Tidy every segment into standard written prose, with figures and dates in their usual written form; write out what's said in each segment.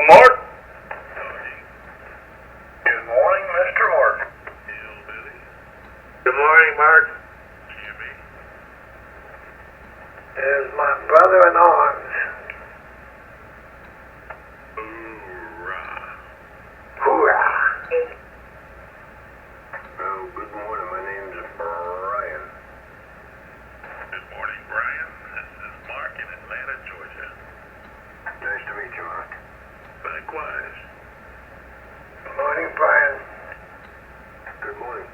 Mark. Good morning, Mr. Martin. Hillbilly. Good morning, Mark. Jimmy. There's my brother in arms. Hoorah. Hoorah! Oh, good morning. My name's Brian. Good morning, Brian. This is Mark in Atlanta, Georgia. Nice to meet you, Mark. Likewise. Good morning, Brian. Good morning.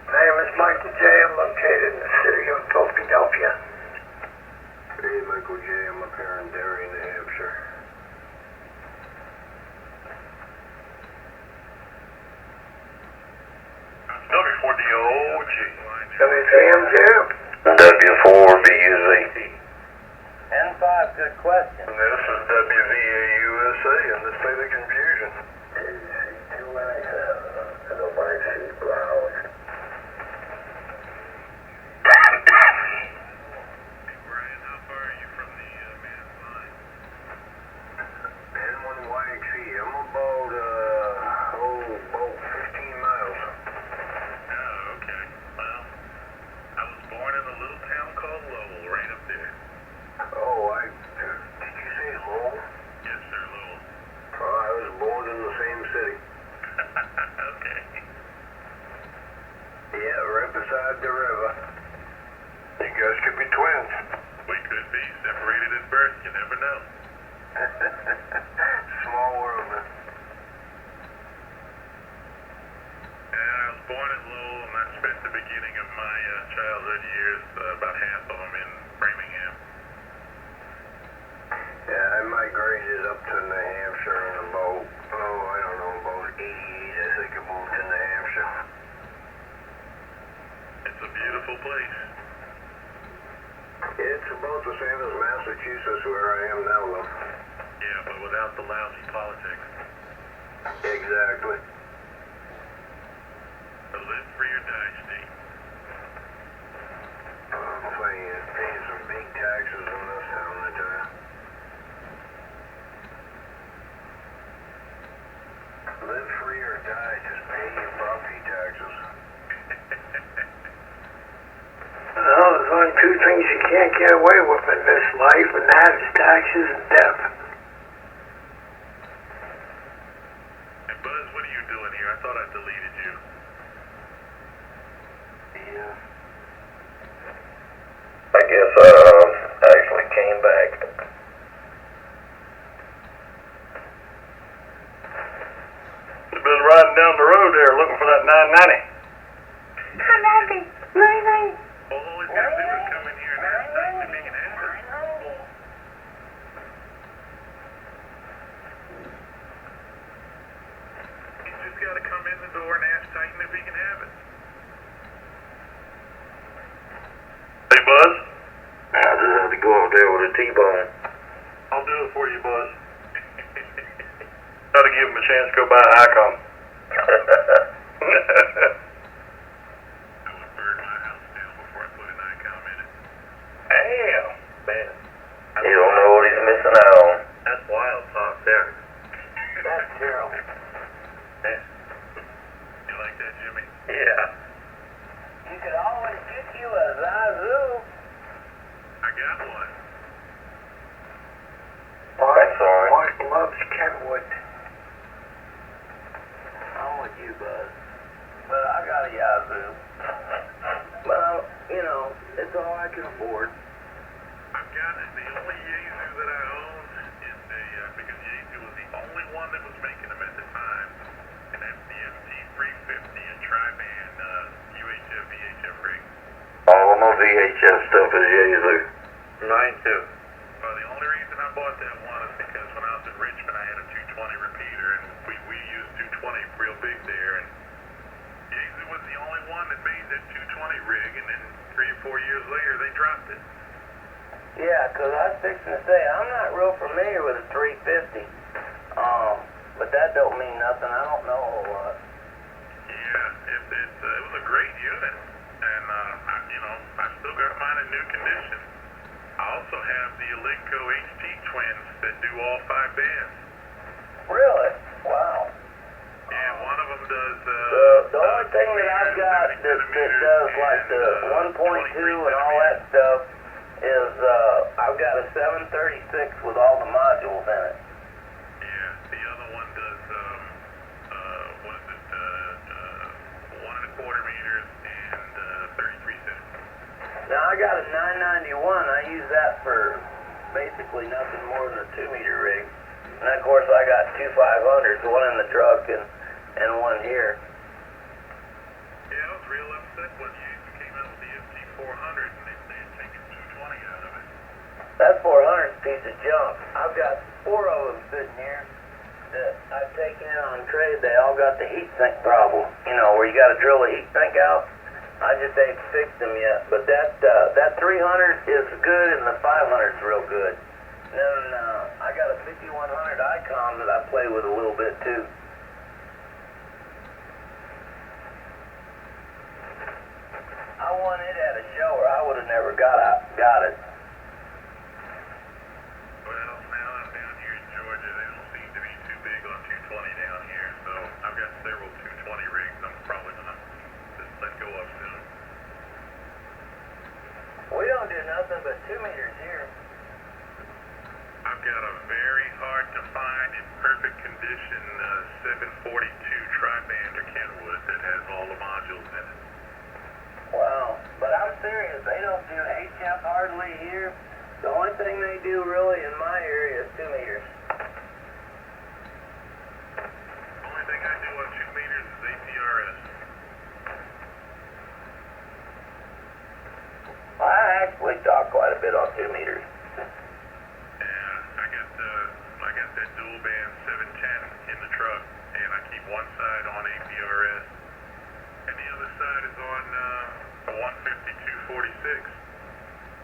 My name is Michael J. I'm located in the city of Philadelphia. Hey, Michael J. I'm up here in Derry, New Hampshire. WG. WFMView. W4BUZ. N5, good question. This is WVAUSA in the state of confusion. Hey, Brian, how far are you from the man's line? N1YXE. I'm about, about 15 miles. Oh, okay. Well, I was born in a little town called Lowell, right up there. Oh, did you say Lowell? Yes, sir, Lowell. I was born in the same city. Okay. Yeah, right beside the river. You guys could be twins. We could be separated at birth. You never know. Small world, man. I was born in Lowell, and I spent the beginning of my childhood years, about half of them, in Framingham. Yeah, I migrated up to New Hampshire in about, I don't know, about 88. I think I moved to New Hampshire. It's a beautiful place. It's about the same as Massachusetts where I am now, though. Yeah, but without the lousy politics. Exactly. A live free or die state. I'm paying some big taxes in this town, I tell you. Live free or die, just pay your property taxes. Well, there's only two things you can't get away with in this life, and that is taxes and death. And Buzz, what are you doing here? I thought I deleted you. Yeah. I guess I actually came back. You've been riding down the road there looking for that 990. Well, all he's got to do is come in here and ask Titan if he can have it. He's just got to come in the door and ask Titan if he can have it. Hey, Buzz. I just have to go up there with a T-bone. I'll do it for you, Buzz. Got to give him a chance to go buy an Icon. I would burn my house down before I put an Icon in it. Damn, man. You don't know what he's missing out on. That's wild talk there. That's terrible. You like that, Jimmy? Yeah. You could always get you a Zazu. I got one. I'm sorry. Mark loves Kenwood. I'm with you, Buzz. But I got a Yazoo. Well, you know, it's all I can afford. I've got it. The only Yaesu that I own is because Yaesu was the only one that was making them at the time. And that's the MT350 and Tri-Band UHF, VHF rig. All my VHF stuff is Yazoo. Mine too. Well, the only reason I bought that one is because when I was in Richmond, I had a 220 repeater, and we used 220 real big there. And Yaesu was the only one that made that 220 rig, and then 3 or 4 years later, they dropped it. Yeah, 'cause I was fixing to say, I'm not real familiar with a 350. But that don't mean nothing. I don't know a whole lot. Yeah, it was a great unit, and I still got mine in new condition. I also have the Elenco HT twins that do all 5 bands. Really? Wow. Yeah, one of them does, The only thing that I've got that does like the 1.2 and all that stuff is I've got a 736 with all the modules in it. Yeah, the other one does, what is it, 1.25 meters and 33 cents. Now I got a 991. I use that for basically nothing more than a 2-meter rig. And of course I got 2 500s, one in the truck and one here. Yeah, I was real upset when you came out with the FT400 and they had taken 220 out of it. That 400's a piece of junk. I've got 4 of them sitting here that I've taken in on trade. They all got the heat sink problem. You know, where you got to drill the heat sink out. I just ain't fixed them yet. But that 300 is good and the 500's real good. And then I got a 5100 Icon that I play with a little bit too. I won it at a show or I would have never got it. Well, now I'm down here in Georgia. They don't seem to be too big on 220 down here, so I've got several 220 rigs I'm probably going to just let go of soon. We don't do nothing but 2 meters here. I've got a very hard to find in perfect condition 742 tri-bander Kenwood that has all the modules in it. Wow. But I'm serious. They don't do HF hardly here. The only thing they do really in my area is 2 meters. The only thing I do on 2 meters is APRS. I actually talk quite a bit on 2 meters. Yeah, I got that dual band 710 in the truck, and I keep one side on APRS, and the other side is on the 15246.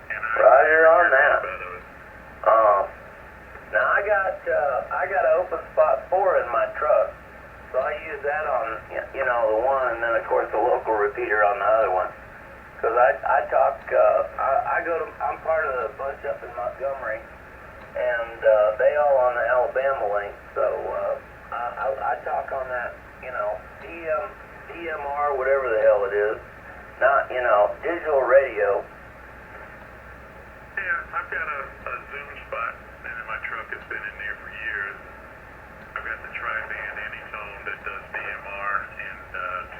And Roger on that. Now I got an open spot 4 in my truck, so I use that on the one, and then of course the local repeater on the other one. Cause I'm part of the bunch up in Montgomery, and they all on the Alabama link, so I talk on that, DMR, whatever the hell it is, not digital radio. Yeah, I've got a Zoom spot in my truck that's been in there for years. I've got the tri-band Anytone that does DMR and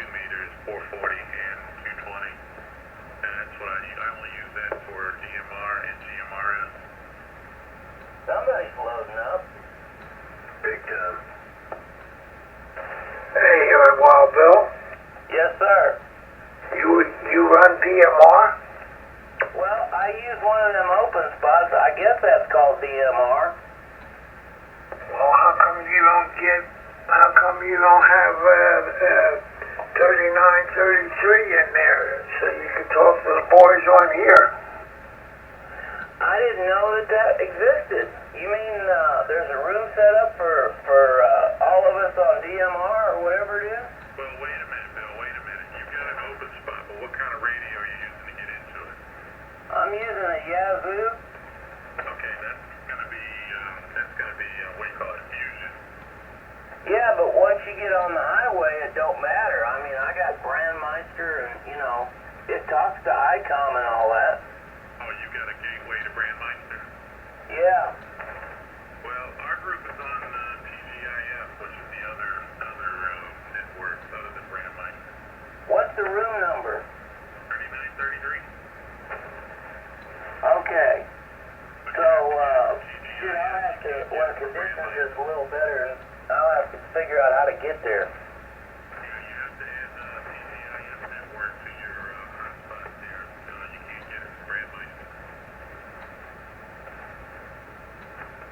2 meters, 440 and 220. And that's what I only use that for DMR and GMRS. Somebody's loading up. Big time. Hey, Wild Bill, Yes, sir. you run PMR? Well, I use one of them open spots. I guess that's called DMR. Well, how come you don't have 3933 in there so you can talk to the boys on here? I didn't know that existed. You mean there's a room set up for all of us on DMR or whatever it is? Well, wait a minute, Bill, wait a minute. You've got an open spot, but what kind of radio are you using to get into it? I'm using a Yazoo. Okay, that's gonna be what do you call it, fusion. Yeah, but once you get on the highway, it don't matter. I mean, I got Brandmeister and, it talks to ICOM and all that. Oh, you got a gateway to Brandmeister? Yeah. Well, our group is on TGIF, which is the other network other than Brandmeister. What's the room number? 3933. Okay. So, I'll have to, when conditions is a little better, I'll have to figure out how to get there. Yeah, you have to add TGIF network to your hotspot there. You can't get it from Brandmeister.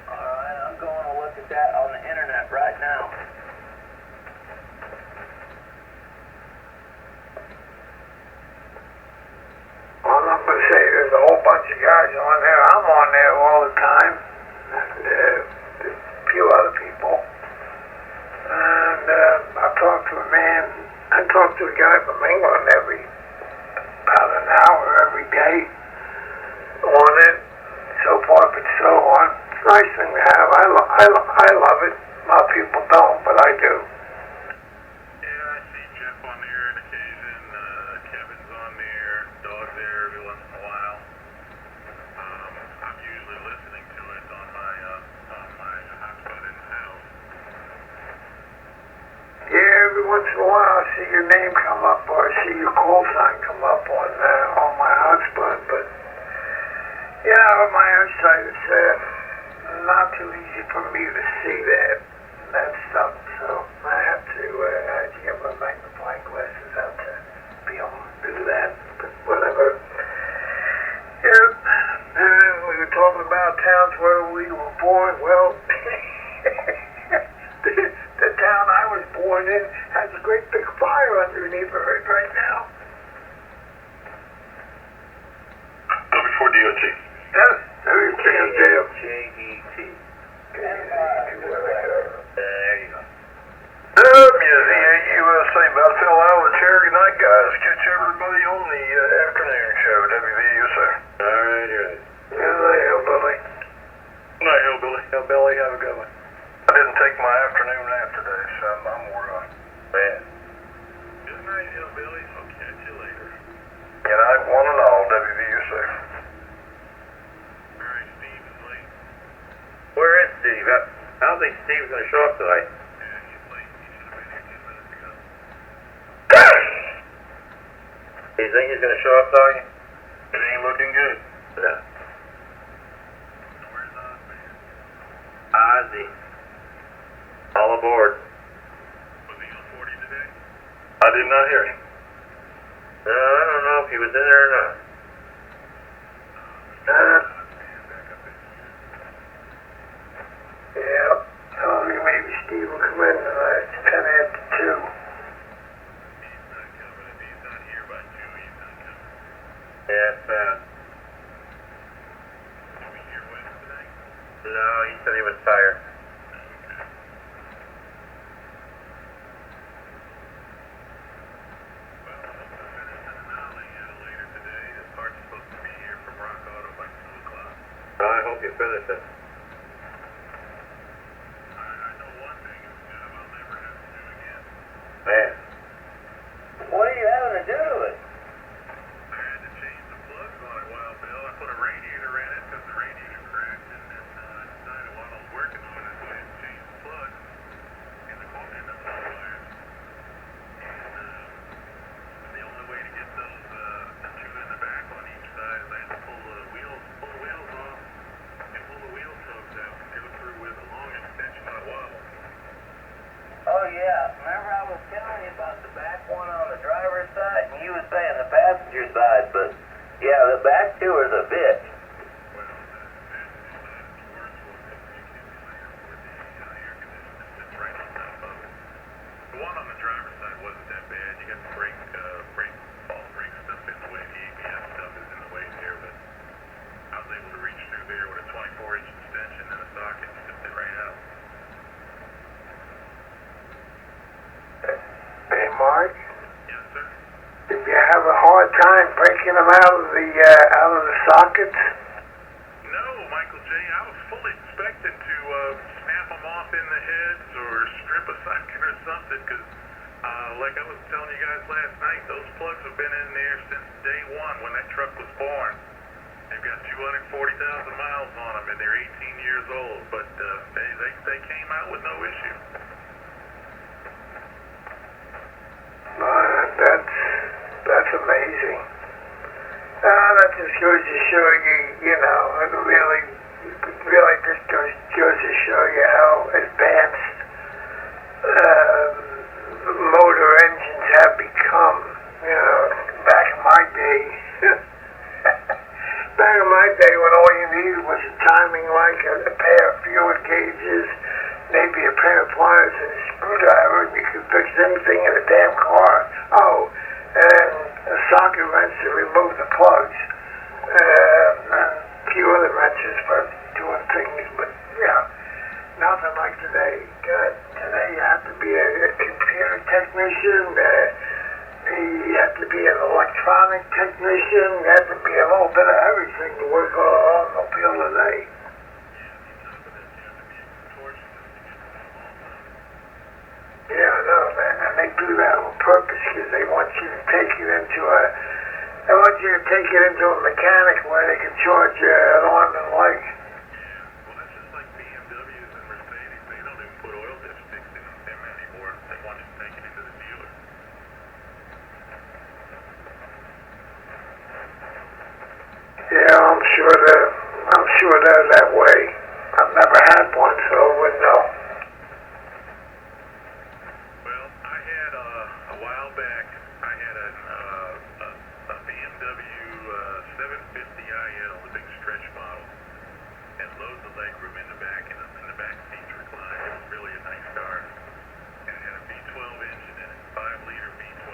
Alright, I'm going to look at that on the internet right now. Well, I'm going to say there's a whole bunch of guys on there. I'm on there all the time. And there's a few other people. And I talk to a man. I talk to a guy from England about an hour every day on it. So forth and so on. So a nice thing to have. I love it. A lot of people don't, but I do. Yeah, I see Jeff on there on occasion. Kevin's on there. Dog's there every once in a while. I'm usually listening to it on my hotspot in the house. Yeah, every once in a while I see your name come up, or I see your call sign come up on my hotspot, but yeah, my eyesight is not too easy for me to see that stuff, so I have to get my magnifying glasses out to be able to do that, but whatever. Yeah, we were talking about towns where we were born. Well, the town I was born in has a great big fire underneath it right now. W4DOT. Yes, WKJF. J-E-T. There you go. WZAUSA Belleville, Iowa, Cherokee Night, guys. Catch everybody on the afternoon show, WVUSA. All right, here it is. Good night, Hillbilly. Night, Hillbilly. Billy, have a good one. I didn't take my afternoon nap today, so I'm wore out. Man. Good night, Hillbilly. I'll catch you later. Good night, one and all, WVUSA. All right, Steve is late. Where is Steve? I don't think Steve's going to show up tonight. Yeah, he's late. He should have been here 10 minutes ago. You think he's going to show up, Doggy? It ain't looking good. Yeah. Where's Ozzy? Ozzy. All aboard. Was he on 40 today? I did not hear him. No, I don't know if he was in there or not. Yeah, maybe Steve will come in tonight. It's 10 after 2. He's not coming. If he's not here by 2, he's not coming. Yeah, it's bad. Will we hear Wes today? No, he said he was tired. Okay. Well, I hope to finish an announcing later today. The part's supposed to be here from Rock Auto by 2 o'clock. I hope you finish it. I know one thing is a job I'll never have to do again. Man. What are you having to do to it? I had to change the plugs on it, Wild Bill. I put a radiator in it because the radiator cracked, and then I decided while I was working on it, go ahead and change the plugs in the plug wires. And the only way to get those the 2 in the back on each side is I had to pull the wheels off and pull the wheel tubs out and go through with a long extension on a wobble. Oh, yeah. Remember I was telling you about the back one on the driver's side, and you were saying the passenger side, but yeah, the back two are the bitch. Well, the passenger side is the worst one because you can't clear where the air conditioner sits right on top of it. The one on the driver's side wasn't that bad. You got the brake stuff in the way, the ABS stuff is in the way there, but I was able to reach through there with a 24-inch extension and a socket and just it right out. Hey, Mark, Yes, sir. did you have a hard time breaking them out of the sockets? No, Michael J. I was fully expecting to snap them off in the heads or strip a socket or something because, like I was telling you guys last night, those plugs have been in there since day one when that truck was born. They've got 240,000 miles on them and they're 18 years old, but they came out with no issue. That's amazing. That just goes to show you, it really just goes to show you how advanced motor engines have become. Back in my day, when all you needed was a timing like a pair of fluid gauges, maybe a pair of pliers and a screwdriver, and you could fix anything in a damn car. Oh, and a socket wrench to remove the plugs, and a few other wrenches for doing things, but nothing like today. Today you have to be a computer technician, you have to be an electronic technician, you have to be a little bit of everything to work on an automobile today. Yeah, do that on purpose because they want you to take it into a mechanic where they can charge you an arm and leg. Well, that's just like BMWs and Mercedes. They don't even put oil dipsticks in them anymore. They want you to take it into the dealer. Yeah, I'm sure they're that way. I've never had one, so I wouldn't know. Well, I had a while back. I had a BMW 750iL, the big stretch model, and loads of legroom in the back, and the back seats reclined. It was really a nice car. And it had a V12 engine in it, 5-liter V12.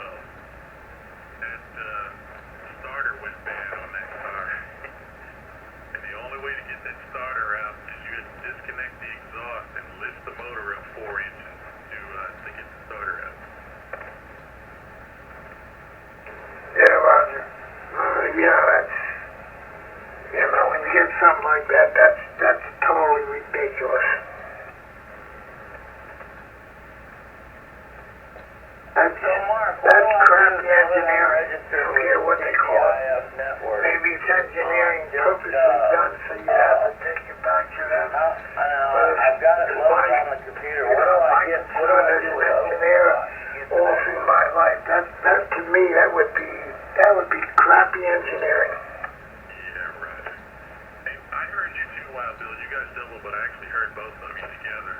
That starter went bad on that car. And the only way to get that starter out is you had to disconnect the exhaust and lift the motor up 4 inches to get the starter out. Yeah, Roger. That's, when you get something like that, that's totally ridiculous. That's crappy engineering. I don't care what they call it. Maybe it's engineering purposely done so you have to take it back to them. I know. I've got it loaded on the computer. What do I do with engineer all through my life? That to me, that would be crappy engineering. Yeah, right. Hey, I heard you too, Wild Bill. You guys double, but I actually heard both of you together.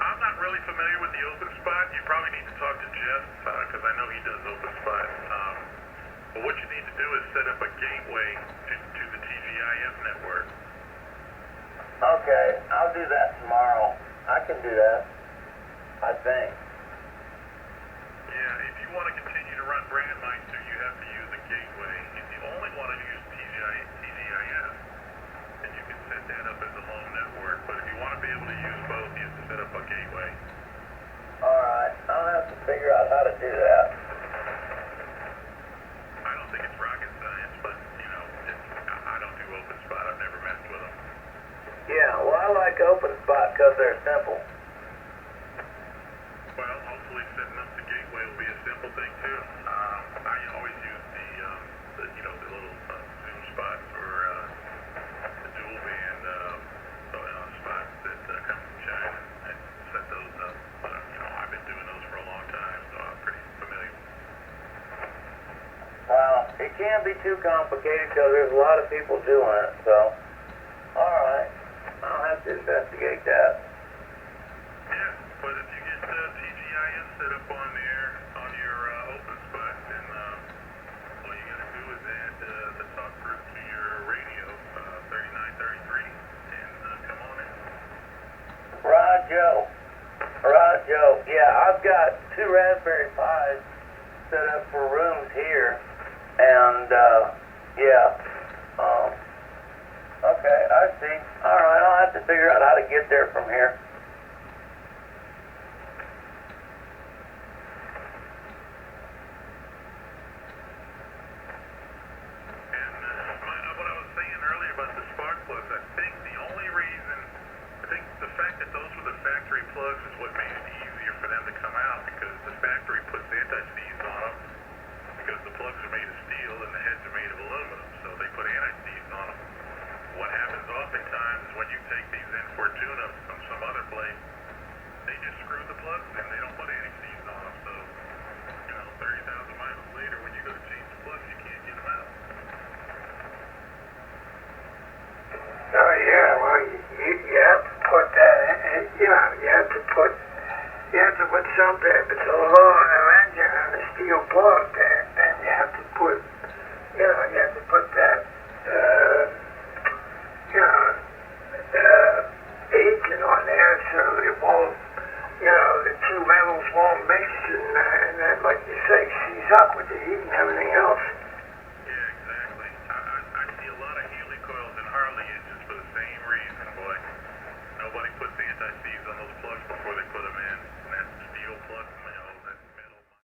I'm not really familiar with the open spot. You probably need to talk to Jeff because I know he does open spot. But what you need to do is set up a gateway to the TGIF network. Okay, I'll do that tomorrow. I can do that, I think. Yeah, if you want to continue to run Brandmeister, you have to use a gateway. If you only want to use TGIF, then you can set that up as a lone network. But if you want to be able to use both, you have to set up a gateway. Alright, I'll have to figure out how to do that. I don't think it's rocket science, but, I don't do open spot. I've never messed with them. Yeah, well, I like open spot because they're simple. Well, hopefully setting up the gateway will be a simple thing, too. I always use the little Zoom spots for the dual band spots that come from China and set those up. But, I've been doing those for a long time, so I'm pretty familiar. Well, it can't be too complicated because there's a lot of people doing it, so. Alright, I'll have to investigate that. Yeah, but if you get TGIF set up on there, on your open spot, then all you gotta do is add the talk group to your radio, 3933, and come on in. Ragchew. Yeah, I've got 2 Raspberry Pis set up for rooms here, and, okay, I see. Alright, I'll have to figure out how to get there from here. And what I was saying earlier about the spark plugs, I think the fact that those were the factory plugs is what made it easier for them to come out, because the factory puts anti-seize on them, because the plugs are made of steel and the heads are made of aluminum, so they put anti-seize on them. What happens oftentimes is when you take these in for a tune-up from some other place, they just screw the plugs in, they don't put anti-seize on them, so 30,000 miles later when you go to change the plugs, you can't get them out. Oh yeah, well you have to put that in, you have to put something, if it's a aluminum engine and a steel plug, then you have to put that, agent on there so it won't, the two metals won't mix and then, like you say, seize up with the heat and everything